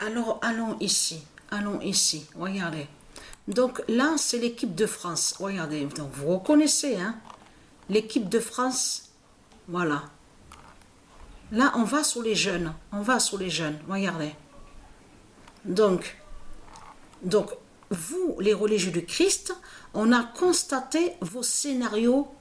Alors, allons ici, regardez. Donc là, c'est l'équipe de France. Regardez, donc, vous reconnaissez, hein, l'équipe de France, voilà. Là, on va sur les jeunes, regardez. Donc, vous, les religieux du Christ, on a constaté vos scénarios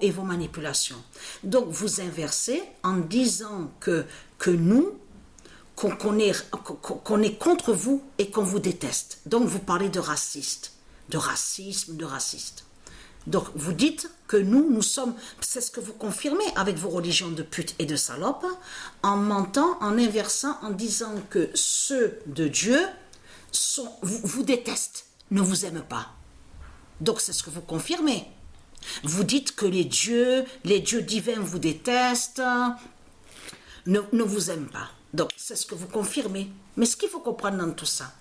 et vos manipulations. Donc, vous inversez en disant que nous, qu'on est contre vous et qu'on vous déteste. Donc, vous parlez de raciste, de racisme. Donc, vous dites que nous sommes, c'est ce que vous confirmez avec vos religions de pute et de salope, en mentant, en inversant, en disant que ceux de Dieu vous détestent, ne vous aiment pas. Donc, c'est ce que vous confirmez. Vous dites que les dieux divins vous détestent, ne vous aiment pas. Donc, c'est ce que vous confirmez. Mais ce qu'il faut comprendre dans tout ça,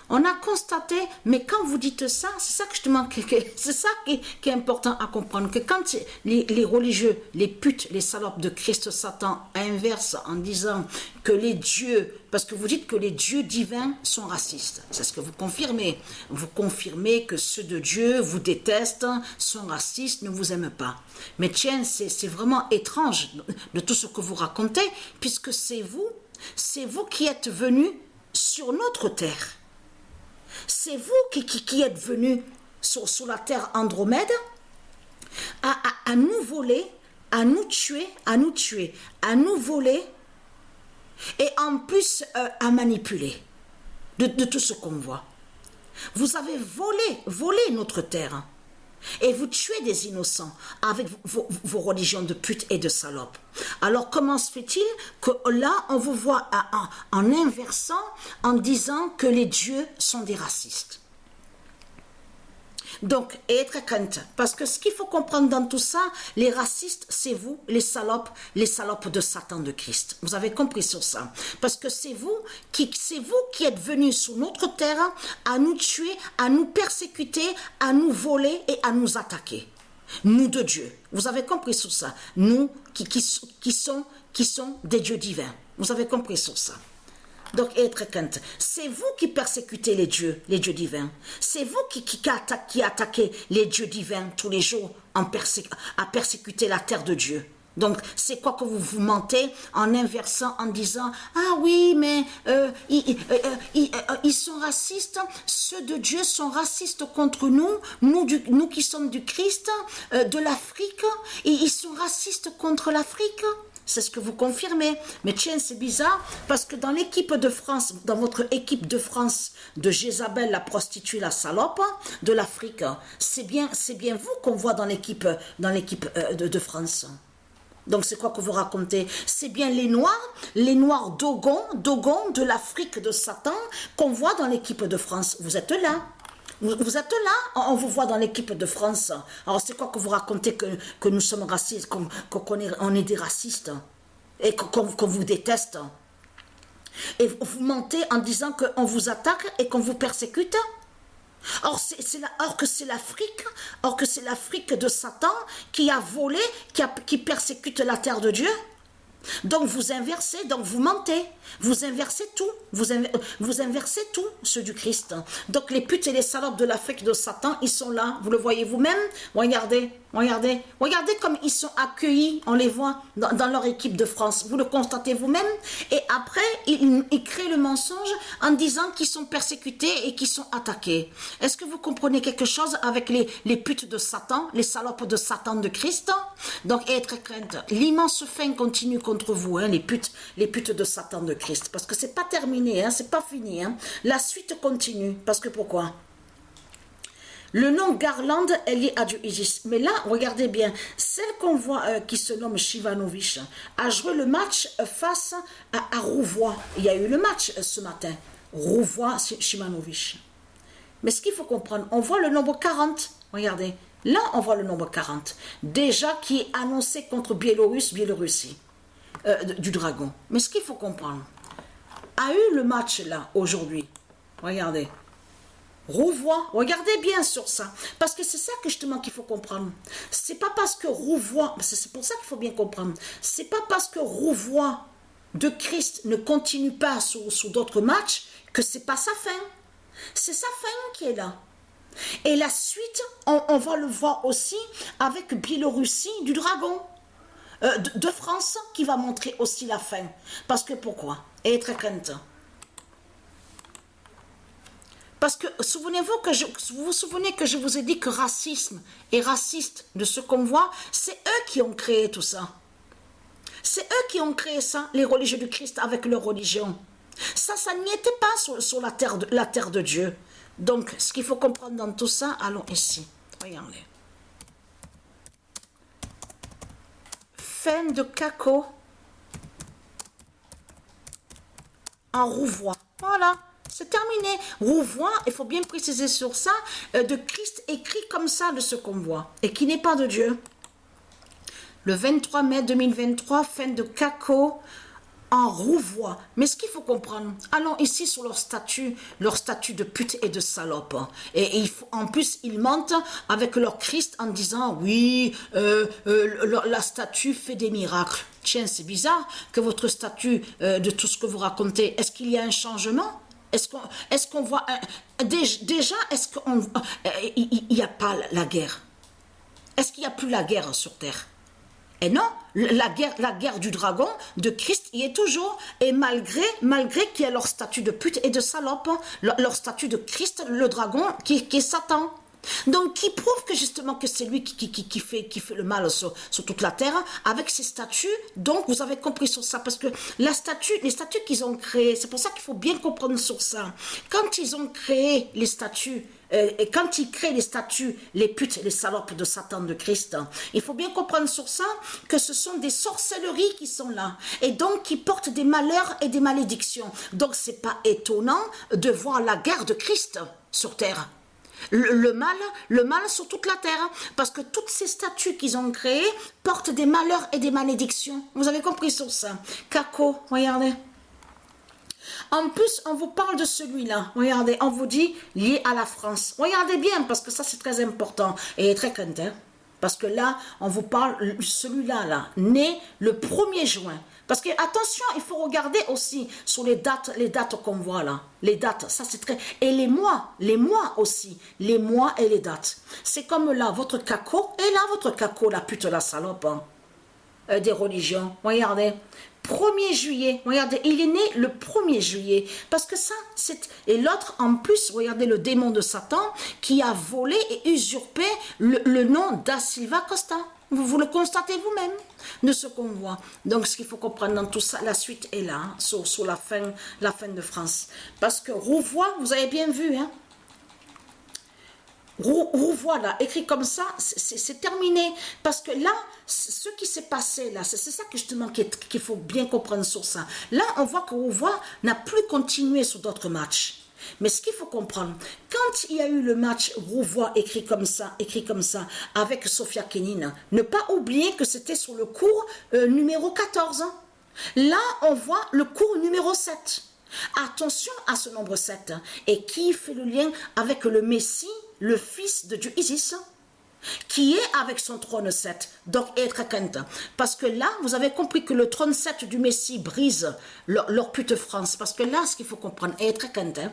on a constaté, mais quand vous dites ça, c'est ça que justement, c'est ça qui est important à comprendre, que quand les religieux, les putes, les salopes de Christ Satan inversent en disant que les dieux, parce que vous dites que les dieux divins sont racistes, c'est ce que vous confirmez. Vous confirmez que ceux de Dieu vous détestent, sont racistes, ne vous aiment pas. Mais tiens, c'est vraiment étrange de tout ce que vous racontez, puisque c'est vous qui êtes venus sur notre terre. C'est vous qui êtes venus sur la terre Andromède à nous voler, à nous tuer, à nous voler et en plus à manipuler de tout ce qu'on voit. Vous avez volé notre terre et vous tuez des innocents avec vos religions de pute et de salope. Alors comment se fait-il que là on vous voit en inversant, en disant que les dieux sont des racistes? Donc, et être crainte, parce que ce qu'il faut comprendre dans tout ça, les racistes, c'est vous, les salopes de Satan de Christ. Vous avez compris sur ça? Parce que c'est vous qui êtes venus sur notre terre à nous tuer, à nous persécuter, à nous voler et à nous attaquer. Nous de Dieu. Vous avez compris sur ça? Nous qui sont des dieux divins. Vous avez compris sur ça? Donc, être crainte. C'est vous qui persécutez les dieux divins. C'est vous qui attaquez les dieux divins tous les jours à persécuter la terre de Dieu. Donc, c'est quoi que vous mentez en inversant, en disant « Ah oui, mais ils sont racistes, ceux de Dieu sont racistes contre nous qui sommes du Christ, de l'Afrique, et ils sont racistes contre l'Afrique ». C'est ce que vous confirmez. Mais tiens, c'est bizarre, parce que dans l'équipe de France, dans votre équipe de France, de Jézabel, la prostituée, la salope, de l'Afrique, c'est bien vous qu'on voit dans l'équipe de France. Donc c'est quoi que vous racontez? C'est bien les Noirs Dogon de l'Afrique de Satan qu'on voit dans l'équipe de France. Vous êtes là. Vous êtes là, on vous voit dans l'équipe de France. Alors c'est quoi que vous racontez que nous sommes racistes, qu'on est des racistes et qu'on vous déteste? Et vous mentez en disant qu'on vous attaque et qu'on vous persécute? Or que c'est l'Afrique de Satan qui a volé, qui persécute la terre de Dieu. Donc vous inversez, donc vous mentez, vous inversez tout, vous inversez tout, ceux du Christ. Donc les putes et les salopes de l'Afrique de Satan, ils sont là, vous le voyez vous-même, regardez comme ils sont accueillis, on les voit dans leur équipe de France, vous le constatez vous-même, et après ils créent le mensonge en disant qu'ils sont persécutés et qu'ils sont attaqués. Est-ce que vous comprenez quelque chose avec les putes de Satan, les salopes de Satan de Christ? Donc être crainte, l'immense fin continue contre vous, hein, les putes de Satan de Christ, parce que c'est pas terminé, hein, c'est pas fini, hein. La suite continue, parce que pourquoi? Le nom Garland est lié à Dieu Isis. Mais là, regardez bien, celle qu'on voit qui se nomme Shivanovic a joué le match face à Rouvois. Il y a eu le match ce matin. Rouvois-Shivanovic. Mais ce qu'il faut comprendre, on voit le nombre 40. Regardez, là on voit le nombre 40. Déjà qui est annoncé contre Biélorussie. Du Dragon. Mais ce qu'il faut comprendre, a eu le match là, aujourd'hui. Regardez. Rouvois, regardez bien sur ça, parce que c'est ça que justement qu'il faut comprendre. C'est pas parce que Rouvois, c'est pour ça qu'il faut bien comprendre, c'est pas parce que Rouvois de Christ ne continue pas sous d'autres matchs, que c'est pas sa fin. C'est sa fin qui est là. Et la suite, on va le voir aussi avec Biélorussie du dragon de France qui va montrer aussi la fin. Parce que pourquoi? Et très crainte. Parce que vous vous souvenez que je vous ai dit que racisme et raciste de ce qu'on voit, c'est eux qui ont créé tout ça. C'est eux qui ont créé ça, les religieux du Christ avec leur religion. Ça n'y était pas sur la terre de Dieu. Donc, ce qu'il faut comprendre dans tout ça, allons ici. Regardez. Fin de Kako en Rouvois. Voilà, c'est terminé. Rouvois, il faut bien préciser sur ça, de Christ écrit comme ça de ce qu'on voit, et qui n'est pas de Dieu. Le 23 mai 2023, fin de Kako en Rouvois. Mais ce qu'il faut comprendre, allons ici sur leur statut de pute et de salope. Et en plus, ils mentent avec leur Christ en disant, oui, la statue fait des miracles. Tiens, c'est bizarre que votre statut, de tout ce que vous racontez, est-ce qu'il y a un changement? Est-ce qu'on voit... déjà, est-ce qu'il n'y a pas la guerre? Est-ce qu'il n'y a plus la guerre sur Terre? Et non, la guerre du dragon, de Christ, y est toujours. Et malgré qu'il y a leur statut de pute et de salope, leur statut de Christ, le dragon, qui est Satan. Donc, qui prouve que justement que c'est lui qui fait le mal sur toute la terre, avec ses statuts. Donc, vous avez compris sur ça, parce que les statuts qu'ils ont créés, c'est pour ça qu'il faut bien comprendre sur ça. Quand ils ont créé les statuts, et quand ils créent les statuts, les putes et les salopes de Satan, de Christ, il faut bien comprendre sur ça que ce sont des sorcelleries qui sont là, et donc qui portent des malheurs et des malédictions. Donc, c'est pas étonnant de voir la guerre de Christ sur terre. Le mal sur toute la terre, parce que toutes ces statues qu'ils ont créées portent des malheurs et des malédictions. Vous avez compris sur ça? Kako, regardez. En plus, on vous parle de celui-là. Regardez, on vous dit lié à la France. Regardez bien, parce que ça c'est très important et très craintif. Parce que là, on vous parle, celui-là, né le 1er juin. Parce que, attention, il faut regarder aussi sur les dates qu'on voit là. Les dates, ça c'est très... Et les mois aussi. Les mois et les dates. C'est comme là, votre Kako, et là, votre Kako, la pute, la salope, hein, des religions. Regardez. 1er juillet, regardez, il est né le 1er juillet, parce que ça, c'est... Et l'autre, en plus, regardez le démon de Satan, qui a volé et usurpé le nom da Silva Costa. Vous le constatez vous-même de ce qu'on voit. Donc, ce qu'il faut comprendre dans tout ça, la suite est là, hein, sur la fin de France. Parce que Rouvois, vous avez bien vu, hein, Rouvois, là, écrit comme ça, c'est terminé. Parce que là, ce qui s'est passé, là, c'est ça que justement qu'il faut bien comprendre sur ça. Là, on voit que Rouvois n'a plus continué sur d'autres matchs. Mais ce qu'il faut comprendre, quand il y a eu le match Rouvois écrit comme ça, avec Sofia Kenin, ne pas oublier que c'était sur le cours numéro 14. Là, on voit le cours numéro 7. Attention à ce nombre 7. Et qui fait le lien avec le Messie, le fils de Dieu Isis, qui est avec son trône 7, donc être quinte. Parce que là, vous avez compris que le trône 7 du Messie brise leur pute France. Parce que là, ce qu'il faut comprendre, être quinte, hein,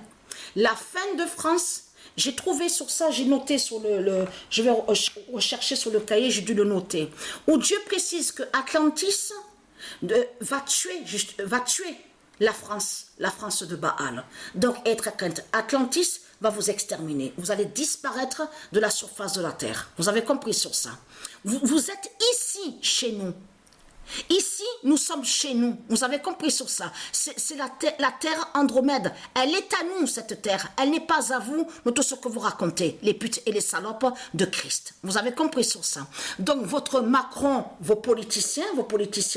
la fin de France, j'ai trouvé sur ça, j'ai noté sur je vais rechercher sur le cahier, j'ai dû le noter, où Dieu précise que Atlantis va tuer la France de Baal. Donc, être crainte, Atlantis va vous exterminer. Vous allez disparaître de la surface de la terre. Vous avez compris sur ça. Vous êtes ici, chez nous. Ici, nous sommes chez nous. Vous avez compris sur ça. C'est la terre Andromède. Elle est à nous, cette terre. Elle n'est pas à vous de tout ce que vous racontez, les putes et les salopes de Christ. Vous avez compris sur ça. Donc, votre Macron, vos politiciens,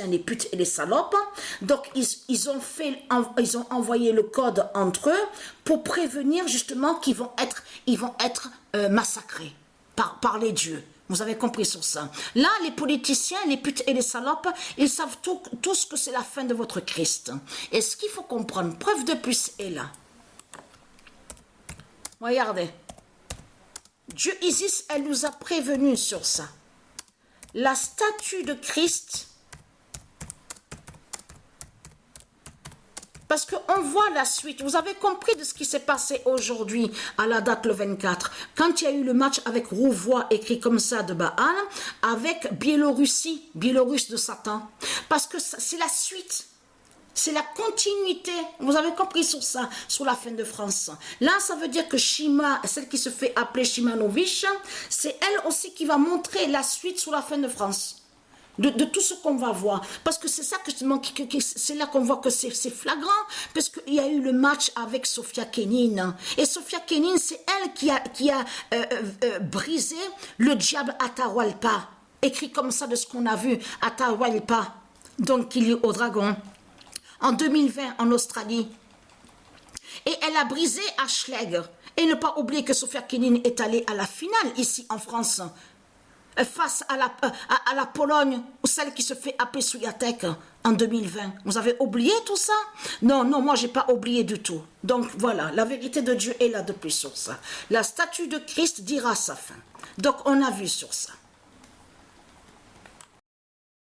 les putes et les salopes, donc ils ont envoyé le code entre eux pour prévenir justement qu'ils vont être massacrés par les dieux. Vous avez compris sur ça. Là, les politiciens, les putes et les salopes, ils savent tous que c'est la fin de votre Christ. Et ce qu'il faut comprendre, preuve de plus est là. Regardez. Dieu Isis, elle nous a prévenus sur ça. La statue de Christ Parce qu'on voit la suite. Vous avez compris de ce qui s'est passé aujourd'hui, à la date le 24. Quand il y a eu le match avec Rouvois, écrit comme ça, de Baal, avec Biélorussie, Biélorusse de Satan. Parce que c'est la suite. C'est la continuité. Vous avez compris sur ça, sur la fin de France. Là, ça veut dire que Shima, celle qui se fait appeler Shimanovich, c'est elle aussi qui va montrer la suite sur la fin de France. De tout ce qu'on va voir. Parce que c'est ça que je demande, c'est là qu'on voit que c'est flagrant, parce qu'il y a eu le match avec Sofia Kenin. Et Sofia Kenin, c'est elle qui a brisé le diable Atahualpa. Écrit comme ça de ce qu'on a vu, Atahualpa. Donc, il est au dragon. En 2020, en Australie. Et elle a brisé Ashleg. Et ne pas oublier que Sofia Kenin est allée à la finale ici en France. Face à la Pologne, ou celle qui se fait appeler Swiatek en 2020. Vous avez oublié tout ça? Non, moi j'ai pas oublié du tout. Donc voilà, la vérité de Dieu est là depuis sur ça. La statue de Christ dira sa fin. Donc on a vu sur ça.